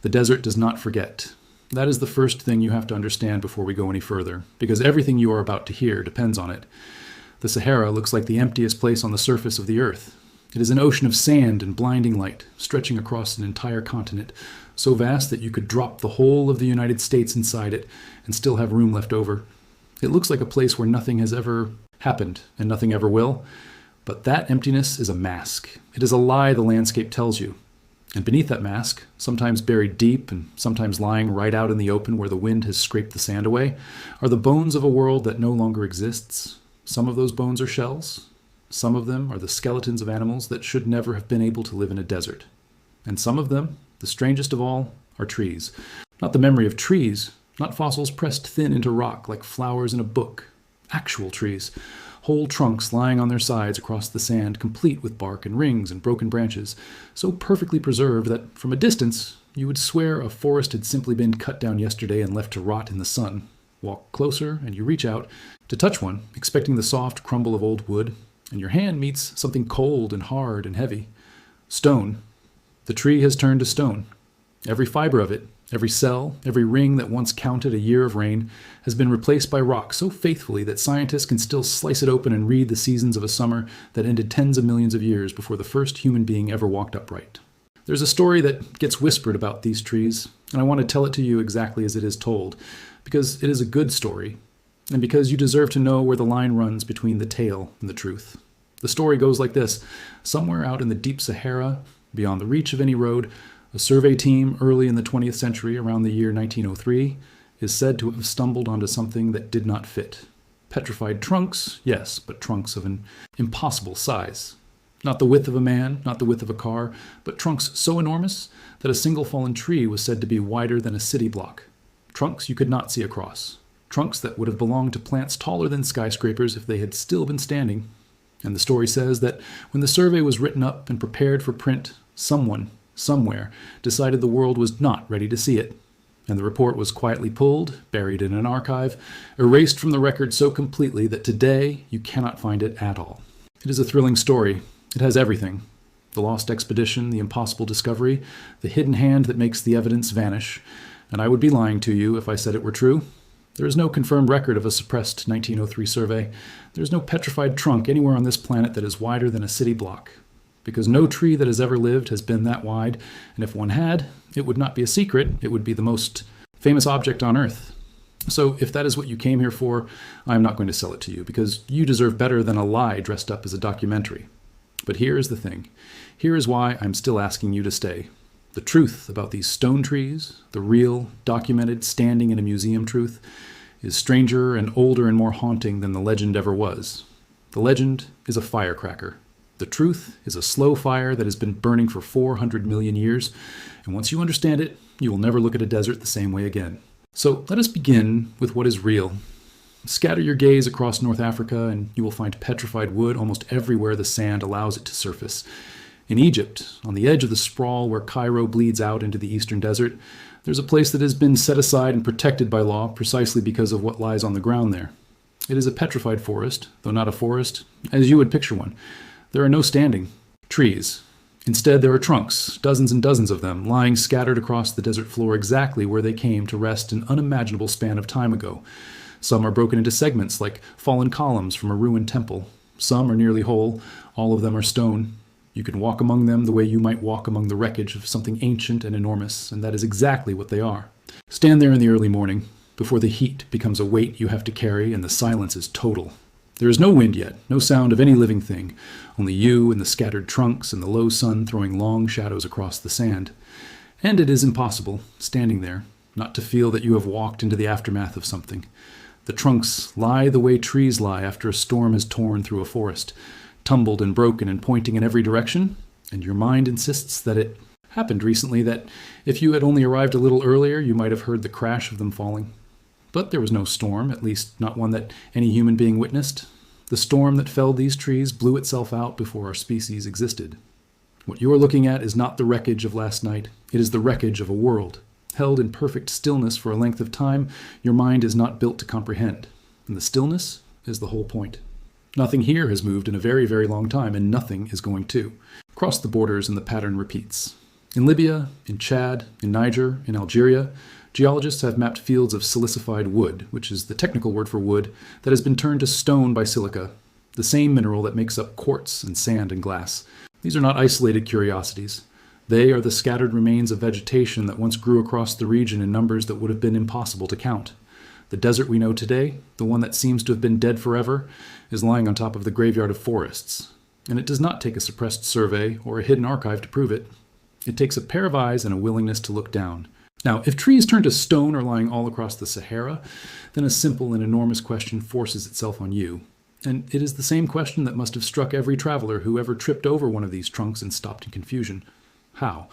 The desert does not forget. That is the first thing you have to understand before we go any further, because everything you are about to hear depends on it. The Sahara looks like the emptiest place on the surface of the earth. It is an ocean of sand and blinding light, stretching across an entire continent, so vast that you could drop the whole of the United States inside it and still have room left over. It looks like a place where nothing has ever happened and nothing ever will, but that emptiness is a mask. It is a lie the landscape tells you. And beneath that mask, sometimes buried deep and sometimes lying right out in the open where the wind has scraped the sand away, are the bones of a world that no longer exists. Some of those bones are shells. Some of them are the skeletons of animals that should never have been able to live in a desert. And some of them, the strangest of all, are trees. Not the memory of trees, not fossils pressed thin into rock like flowers in a book. Actual trees. Whole trunks lying on their sides across the sand, complete with bark and rings and broken branches, so perfectly preserved that from a distance you would swear a forest had simply been cut down yesterday and left to rot in the sun. Walk closer and you reach out to touch one, expecting the soft crumble of old wood, and your hand meets something cold and hard and heavy. Stone. The tree has turned to stone. Every fiber of it, every cell, every ring that once counted a year of rain has been replaced by rock so faithfully that scientists can still slice it open and read the seasons of a summer that ended tens of millions of years before the first human being ever walked upright. There's a story that gets whispered about these trees, and I want to tell it to you exactly as it is told, because it is a good story, and because you deserve to know where the line runs between the tale and the truth. The story goes like this. Somewhere out in the deep Sahara, beyond the reach of any road, a survey team early in the 20th century, around the year 1903, is said to have stumbled onto something that did not fit. Petrified trunks, yes, but trunks of an impossible size. Not the width of a man, not the width of a car, but trunks so enormous that a single fallen tree was said to be wider than a city block. Trunks you could not see across. Trunks that would have belonged to plants taller than skyscrapers if they had still been standing. And the story says that when the survey was written up and prepared for print, someone, somewhere, decided the world was not ready to see it. And the report was quietly pulled, buried in an archive, erased from the record so completely that today you cannot find it at all. It is a thrilling story. It has everything. The lost expedition, the impossible discovery, the hidden hand that makes the evidence vanish. And I would be lying to you if I said it were true. There is no confirmed record of a suppressed 1903 survey. There is no petrified trunk anywhere on this planet that is wider than a city block. Because no tree that has ever lived has been that wide, and if one had, it would not be a secret, it would be the most famous object on Earth. So if that is what you came here for, I am not going to sell it to you, because you deserve better than a lie dressed up as a documentary. But here is the thing. Here is why I'm still asking you to stay. The truth about these stone trees, the real, documented, standing in a museum truth, is stranger and older and more haunting than the legend ever was. The legend is a firecracker. The truth is a slow fire that has been burning for 400 million years, and once you understand it, you will never look at a desert the same way again. So let us begin with what is real. Scatter your gaze across North Africa, and you will find petrified wood almost everywhere the sand allows it to surface. In Egypt, on the edge of the sprawl where Cairo bleeds out into the eastern desert, there's a place that has been set aside and protected by law precisely because of what lies on the ground there. It is a petrified forest, though not a forest, as you would picture one. There are no standing trees. Instead, there are trunks, dozens and dozens of them, lying scattered across the desert floor exactly where they came to rest an unimaginable span of time ago. Some are broken into segments like fallen columns from a ruined temple. Some are nearly whole. All of them are stone. You can walk among them the way you might walk among the wreckage of something ancient and enormous, and that is exactly what they are. Stand there in the early morning, before the heat becomes a weight you have to carry and the silence is total. There is no wind yet, no sound of any living thing, only you and the scattered trunks and the low sun throwing long shadows across the sand. And it is impossible, standing there, not to feel that you have walked into the aftermath of something. The trunks lie the way trees lie after a storm has torn through a forest, tumbled and broken and pointing in every direction, and your mind insists that it happened recently, that if you had only arrived a little earlier, you might have heard the crash of them falling. But there was no storm, at least not one that any human being witnessed. The storm that felled these trees blew itself out before our species existed. What you are looking at is not the wreckage of last night. It is the wreckage of a world. Held in perfect stillness for a length of time your mind is not built to comprehend. And the stillness is the whole point. Nothing here has moved in a very, very long time, and nothing is going to. Cross the borders and the pattern repeats. In Libya, in Chad, in Niger, in Algeria, geologists have mapped fields of silicified wood, which is the technical word for wood, that has been turned to stone by silica, the same mineral that makes up quartz and sand and glass. These are not isolated curiosities. They are the scattered remains of vegetation that once grew across the region in numbers that would have been impossible to count. The desert we know today, the one that seems to have been dead forever, is lying on top of the graveyard of forests. And it does not take a suppressed survey or a hidden archive to prove it. It takes a pair of eyes and a willingness to look down. Now, if trees turn to stone are lying all across the Sahara, then a simple and enormous question forces itself on you. And it is the same question that must have struck every traveler who ever tripped over one of these trunks and stopped in confusion. How?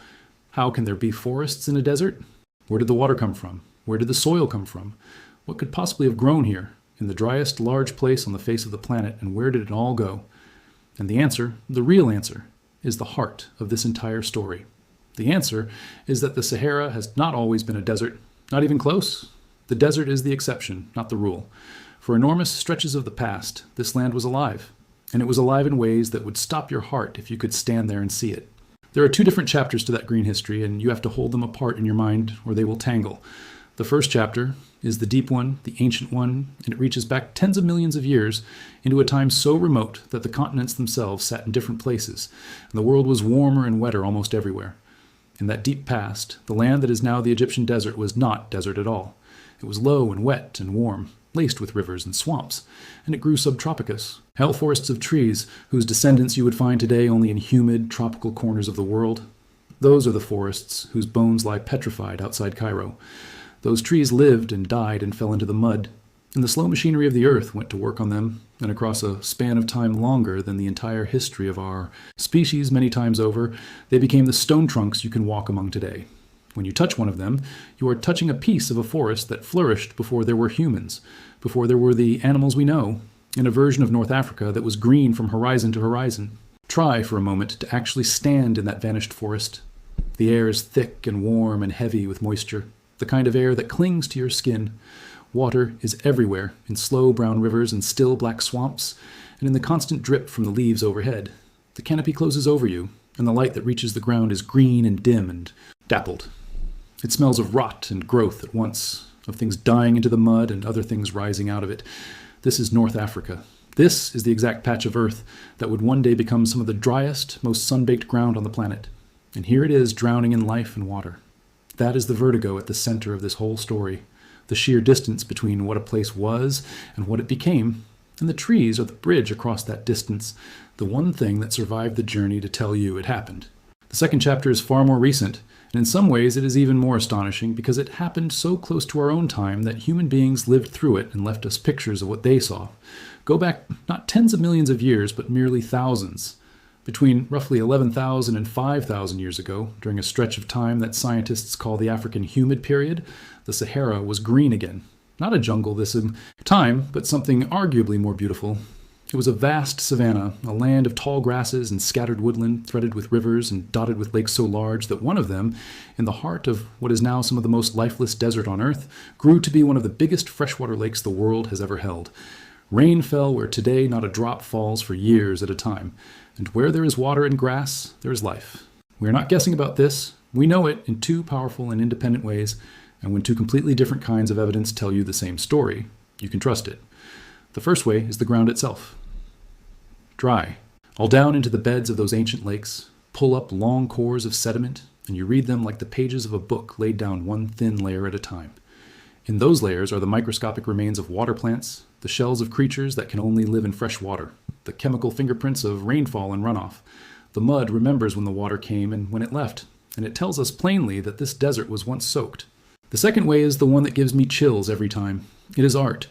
How can there be forests in a desert? Where did the water come from? Where did the soil come from? What could possibly have grown here, in the driest large place on the face of the planet, and where did it all go? And the answer, the real answer, is the heart of this entire story. The answer is that the Sahara has not always been a desert, not even close. The desert is the exception, not the rule. For enormous stretches of the past, this land was alive, and it was alive in ways that would stop your heart if you could stand there and see it. There are two different chapters to that green history, and you have to hold them apart in your mind or they will tangle. The first chapter is the deep one, the ancient one, and it reaches back tens of millions of years into a time so remote that the continents themselves sat in different places, and the world was warmer and wetter almost everywhere. In that deep past, the land that is now the Egyptian desert was not desert at all. It was low and wet and warm, laced with rivers and swamps, and it grew subtropicus, hell forests of trees whose descendants you would find today only in humid, tropical corners of the world. Those are the forests whose bones lie petrified outside Cairo. Those trees lived and died and fell into the mud, and the slow machinery of the earth went to work on them, and across a span of time longer than the entire history of our species many times over, they became the stone trunks you can walk among today. When you touch one of them, you are touching a piece of a forest that flourished before there were humans, before there were the animals we know, in a version of North Africa that was green from horizon to horizon. Try for a moment to actually stand in that vanished forest. The air is thick and warm and heavy with moisture, the kind of air that clings to your skin. Water is everywhere, in slow brown rivers and still black swamps, and in the constant drip from the leaves overhead. The canopy closes over you, and the light that reaches the ground is green and dim and dappled. It smells of rot and growth at once, of things dying into the mud and other things rising out of it. This is North Africa. This is the exact patch of earth that would one day become some of the driest, most sun-baked ground on the planet. And here it is drowning in life and water. That is the vertigo at the center of this whole story. The sheer distance between what a place was and what it became, and the trees are the bridge across that distance, the one thing that survived the journey to tell you it happened. The second chapter is far more recent, and in some ways it is even more astonishing because it happened so close to our own time that human beings lived through it and left us pictures of what they saw. Go back not tens of millions of years, but merely thousands. Between roughly 11,000 and 5,000 years ago, during a stretch of time that scientists call the African humid period, the Sahara was green again. Not a jungle this time, but something arguably more beautiful. It was a vast savanna, a land of tall grasses and scattered woodland threaded with rivers and dotted with lakes so large that one of them, in the heart of what is now some of the most lifeless desert on Earth, grew to be one of the biggest freshwater lakes the world has ever held. Rain fell where today not a drop falls for years at a time, and where there is water and grass, there is life. We are not guessing about this. We know it in two powerful and independent ways, and when two completely different kinds of evidence tell you the same story, you can trust it. The first way is the ground itself. Dry. All down into the beds of those ancient lakes, pull up long cores of sediment, and you read them like the pages of a book laid down one thin layer at a time. In those layers are the microscopic remains of water plants, the shells of creatures that can only live in fresh water, the chemical fingerprints of rainfall and runoff. The mud remembers when the water came and when it left, and it tells us plainly that this desert was once soaked. The second way is the one that gives me chills every time. It is art.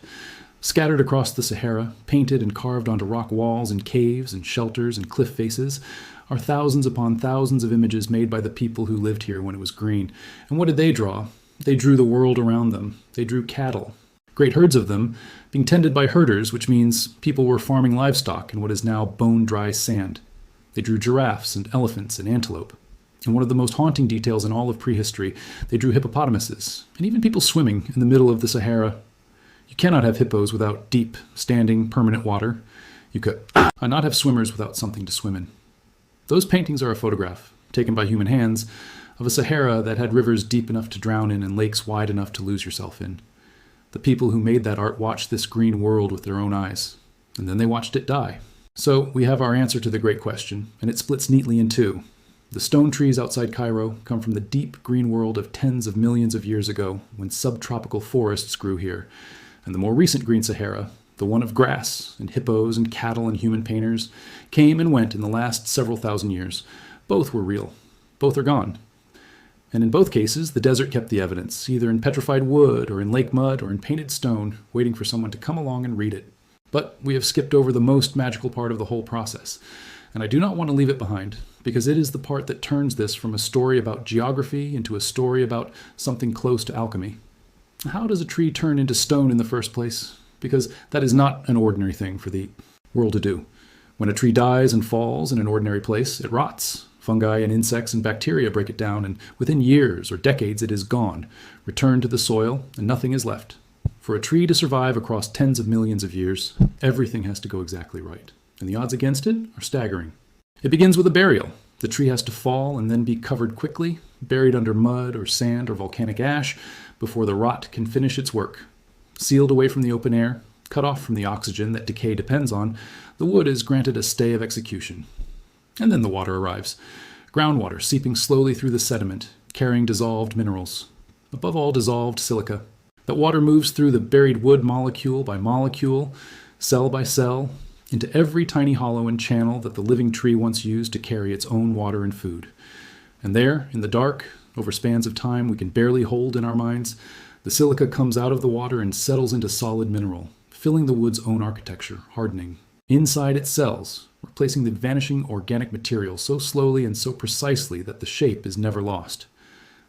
Scattered across the Sahara, painted and carved onto rock walls and caves and shelters and cliff faces, are thousands upon thousands of images made by the people who lived here when it was green. And what did they draw? They drew the world around them. They drew cattle. Great herds of them, being tended by herders, which means people were farming livestock in what is now bone-dry sand. They drew giraffes and elephants and antelope. And one of the most haunting details in all of prehistory, they drew hippopotamuses, and even people swimming in the middle of the Sahara. You cannot have hippos without deep, standing, permanent water. You could not have swimmers without something to swim in. Those paintings are a photograph. taken by human hands, of a Sahara that had rivers deep enough to drown in and lakes wide enough to lose yourself in. The people who made that art watched this green world with their own eyes, and then they watched it die. So we have our answer to the great question, and it splits neatly in two. The stone trees outside Cairo come from the deep green world of tens of millions of years ago when subtropical forests grew here, and the more recent green Sahara, the one of grass and hippos and cattle and human painters, came and went in the last several thousand years. Both were real. Both are gone. And in both cases, the desert kept the evidence, either in petrified wood or in lake mud or in painted stone, waiting for someone to come along and read it. But we have skipped over the most magical part of the whole process, and I do not want to leave it behind, because it is the part that turns this from a story about geography into a story about something close to alchemy. How does a tree turn into stone in the first place? Because that is not an ordinary thing for the world to do. When a tree dies and falls in an ordinary place, it rots. Fungi and insects and bacteria break it down, and within years or decades it is gone, returned to the soil, and nothing is left. For a tree to survive across tens of millions of years, everything has to go exactly right, and the odds against it are staggering. It begins with a burial. The tree has to fall and then be covered quickly, buried under mud or sand or volcanic ash, before the rot can finish its work. Sealed away from the open air, cut off from the oxygen that decay depends on, the wood is granted a stay of execution. And then the water arrives. Groundwater seeping slowly through the sediment, carrying dissolved minerals. Above all, dissolved silica. That water moves through the buried wood molecule by molecule, cell by cell, into every tiny hollow and channel that the living tree once used to carry its own water and food. And there, in the dark, over spans of time we can barely hold in our minds, the silica comes out of the water and settles into solid mineral, filling the wood's own architecture, hardening. Inside its cells, replacing the vanishing organic material so slowly and so precisely that the shape is never lost.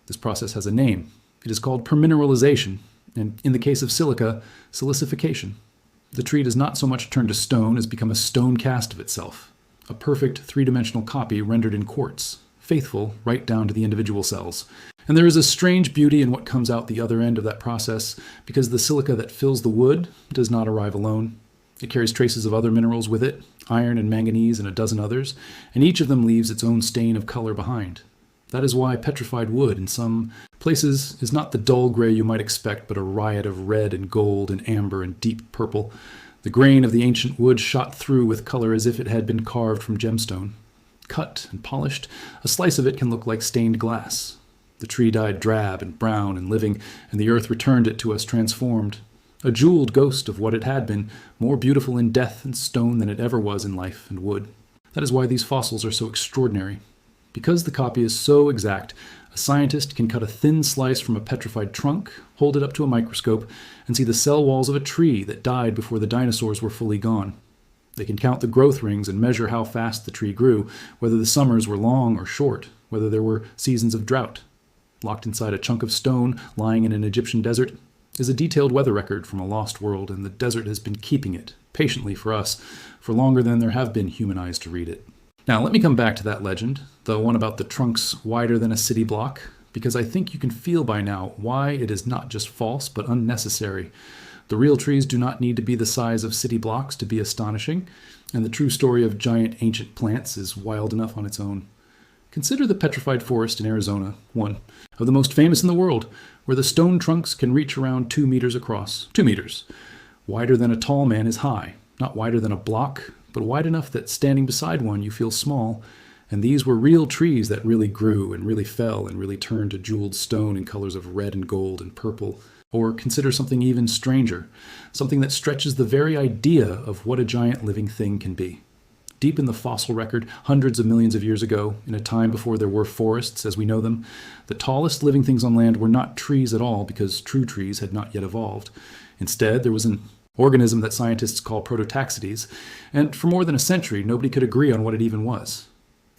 This process has a name. It is called permineralization, and in the case of silica, silicification. The tree does not so much turn to stone as become a stone cast of itself, a perfect three-dimensional copy rendered in quartz, faithful right down to the individual cells. And there is a strange beauty in what comes out the other end of that process, because the silica that fills the wood does not arrive alone. It carries traces of other minerals with it, iron and manganese and a dozen others, and each of them leaves its own stain of color behind. That is why petrified wood in some places is not the dull gray you might expect, but a riot of red and gold and amber and deep purple. The grain of the ancient wood shot through with color as if it had been carved from gemstone. Cut and polished, a slice of it can look like stained glass. The tree died drab and brown and living, and the earth returned it to us transformed. A jeweled ghost of what it had been, more beautiful in death and stone than it ever was in life and wood. That is why these fossils are so extraordinary. Because the copy is so exact, a scientist can cut a thin slice from a petrified trunk, hold it up to a microscope, and see the cell walls of a tree that died before the dinosaurs were fully gone. They can count the growth rings and measure how fast the tree grew, whether the summers were long or short, whether there were seasons of drought. Locked inside a chunk of stone lying in an Egyptian desert is a detailed weather record from a lost world, and the desert has been keeping it, patiently for us, for longer than there have been human eyes to read it. Now, let me come back to that legend, the one about the trunks wider than a city block, because I think you can feel by now why it is not just false, but unnecessary. The real trees do not need to be the size of city blocks to be astonishing, and the true story of giant ancient plants is wild enough on its own. Consider the petrified forest in Arizona, one of the most famous in the world, where the stone trunks can reach around 2 meters across. 2 meters. Wider than a tall man is high, not wider than a block, but wide enough that standing beside one you feel small. And these were real trees that really grew and really fell and really turned to jeweled stone in colors of red and gold and purple. Or consider something even stranger, something that stretches the very idea of what a giant living thing can be. Deep in the fossil record, hundreds of millions of years ago, in a time before there were forests as we know them, the tallest living things on land were not trees at all, because true trees had not yet evolved. Instead, there was an organism that scientists call prototaxides, and for more than a century, nobody could agree on what it even was.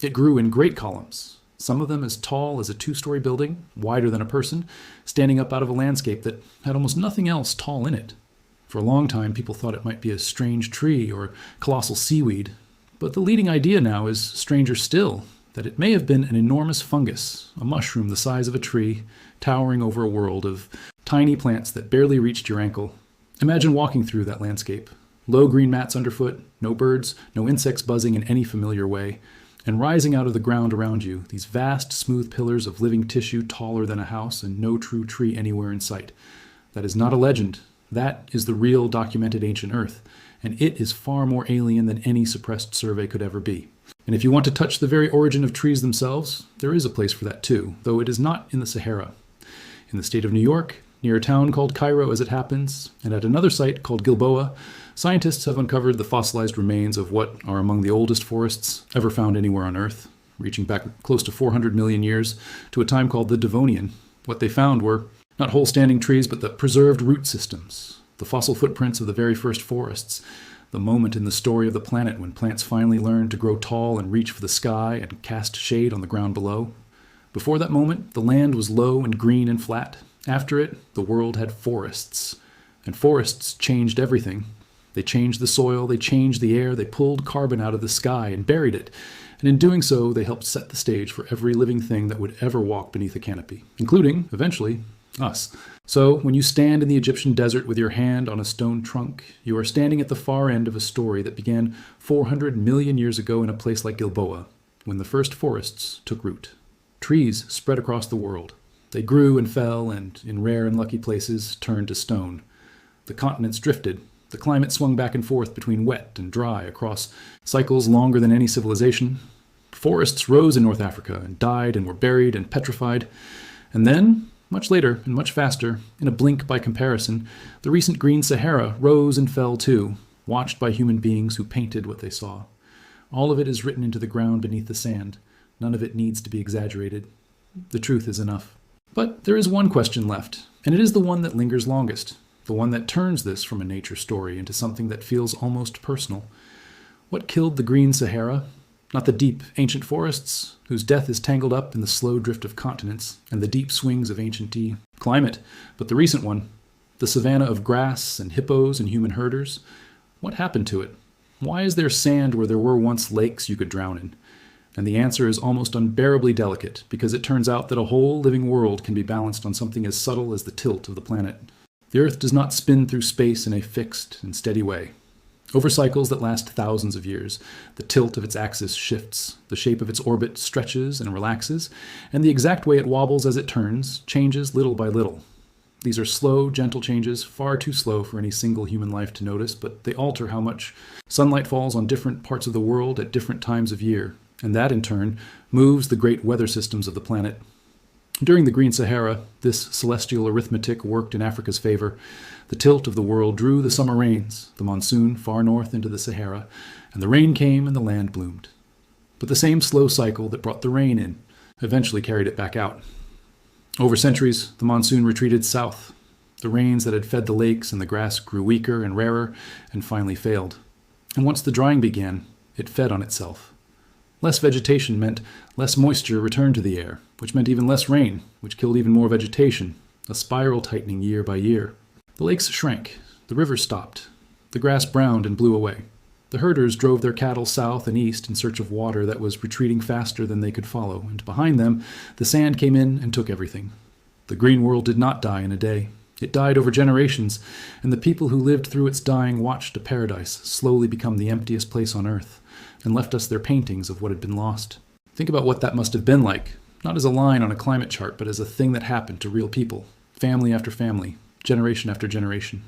It grew in great columns, some of them as tall as a 2-story building, wider than a person, standing up out of a landscape that had almost nothing else tall in it. For a long time, people thought it might be a strange tree or colossal seaweed, but the leading idea now is stranger still, that it may have been an enormous fungus, a mushroom the size of a tree, towering over a world of tiny plants that barely reached your ankle. Imagine walking through that landscape. Low green mats underfoot, no birds, no insects buzzing in any familiar way, And rising out of the ground around you, these vast, smooth pillars of living tissue taller than a house and no true tree anywhere in sight. That is not a legend. That is the real documented ancient Earth, and it is far more alien than any suppressed survey could ever be. And if you want to touch the very origin of trees themselves, there is a place for that too, though it is not in the Sahara. In the state of New York, near a town called Cairo as it happens, and at another site called Gilboa, scientists have uncovered the fossilized remains of what are among the oldest forests ever found anywhere on Earth, reaching back close to 400 million years to a time called the Devonian. What they found were not whole standing trees, but the preserved root systems, the fossil footprints of the very first forests, the moment in the story of the planet when plants finally learned to grow tall and reach for the sky and cast shade on the ground below. Before that moment, the land was low and green and flat. After it, the world had forests. And forests changed everything. They changed the soil, they changed the air, they pulled carbon out of the sky and buried it. And in doing so, they helped set the stage for every living thing that would ever walk beneath a canopy, including, eventually, us. So, when you stand in the Egyptian desert with your hand on a stone trunk, you are standing at the far end of a story that began 400 million years ago in a place like Gilboa, when the first forests took root. Trees spread across the world. They grew and fell, and in rare and lucky places, turned to stone. The continents drifted. The climate swung back and forth between wet and dry across cycles longer than any civilization. Forests rose in North Africa and died and were buried and petrified. And then, much later and much faster, in a blink by comparison, the recent green Sahara rose and fell too, watched by human beings who painted what they saw. All of it is written into the ground beneath the sand. None of it needs to be exaggerated. The truth is enough. But there is one question left, and it is the one that lingers longest, the one that turns this from a nature story into something that feels almost personal. What killed the green Sahara? Not the deep, ancient forests, whose death is tangled up in the slow drift of continents and the deep swings of ancient climate, but the recent one, the savanna of grass and hippos and human herders. What happened to it? Why is there sand where there were once lakes you could drown in? And the answer is almost unbearably delicate, because it turns out that a whole living world can be balanced on something as subtle as the tilt of the planet. The Earth does not spin through space in a fixed and steady way. Over cycles that last thousands of years, the tilt of its axis shifts, the shape of its orbit stretches and relaxes, and the exact way it wobbles as it turns changes little by little. These are slow, gentle changes, far too slow for any single human life to notice, but they alter how much sunlight falls on different parts of the world at different times of year, and that, in turn, moves the great weather systems of the planet. During the Green Sahara, this celestial arithmetic worked in Africa's favor. The tilt of the world drew the summer rains, the monsoon far north into the Sahara, and the rain came and the land bloomed. But the same slow cycle that brought the rain in eventually carried it back out. Over centuries, the monsoon retreated south. The rains that had fed the lakes and the grass grew weaker and rarer and finally failed. And once the drying began, it fed on itself. Less vegetation meant less moisture returned to the air, which meant even less rain, which killed even more vegetation, a spiral tightening year by year. The lakes shrank, the rivers stopped, the grass browned and blew away. The herders drove their cattle south and east in search of water that was retreating faster than they could follow, and behind them, the sand came in and took everything. The green world did not die in a day. It died over generations, and the people who lived through its dying watched a paradise slowly become the emptiest place on earth, and left us their paintings of what had been lost. Think about what that must have been like, not as a line on a climate chart, but as a thing that happened to real people, family after family, generation after generation.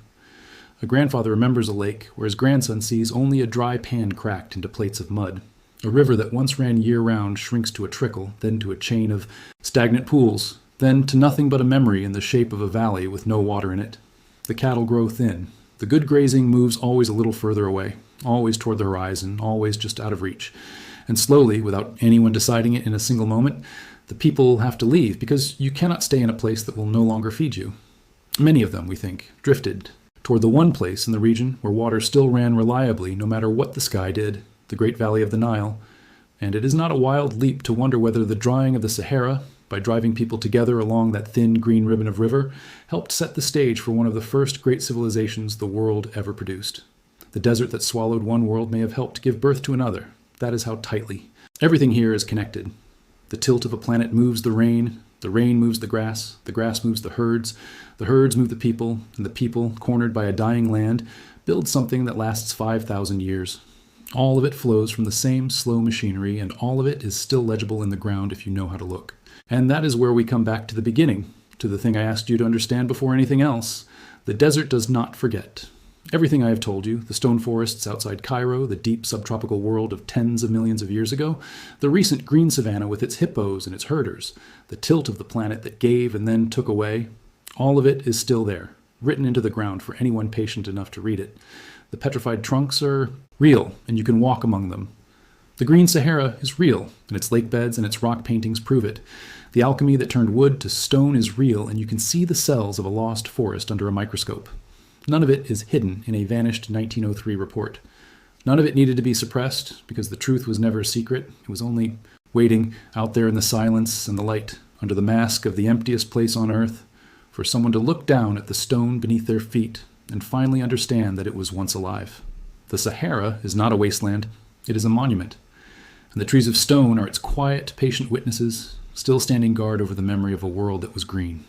A grandfather remembers a lake where his grandson sees only a dry pan cracked into plates of mud. A river that once ran year-round shrinks to a trickle, then to a chain of stagnant pools, then to nothing but a memory in the shape of a valley with no water in it. The cattle grow thin. The good grazing moves always a little further away, always toward the horizon, always just out of reach. And slowly, without anyone deciding it in a single moment, the people have to leave because you cannot stay in a place that will no longer feed you. Many of them, we think, drifted toward the one place in the region where water still ran reliably no matter what the sky did, the Great Valley of the Nile. And it is not a wild leap to wonder whether the drying of the Sahara, by driving people together along that thin green ribbon of river, helped set the stage for one of the first great civilizations the world ever produced. The desert that swallowed one world may have helped give birth to another. That is how tightly. Everything here is connected. The tilt of a planet moves the rain moves the grass moves the herds move the people, and the people, cornered by a dying land, build something that lasts 5,000 years. All of it flows from the same slow machinery, and all of it is still legible in the ground if you know how to look. And that is where we come back to the beginning, to the thing I asked you to understand before anything else. The desert does not forget. Everything I have told you, the stone forests outside Cairo, the deep subtropical world of tens of millions of years ago, the recent green savanna with its hippos and its herders, the tilt of the planet that gave and then took away, all of it is still there, written into the ground for anyone patient enough to read it. The petrified trunks are real, and you can walk among them. The green Sahara is real, and its lake beds and its rock paintings prove it. The alchemy that turned wood to stone is real, and you can see the cells of a lost forest under a microscope. None of it is hidden in a vanished 1903 report. None of it needed to be suppressed, because the truth was never a secret. It was only waiting out there in the silence and the light, under the mask of the emptiest place on earth, for someone to look down at the stone beneath their feet and finally understand that it was once alive. The Sahara is not a wasteland, it is a monument. And the trees of stone are its quiet, patient witnesses, still standing guard over the memory of a world that was green.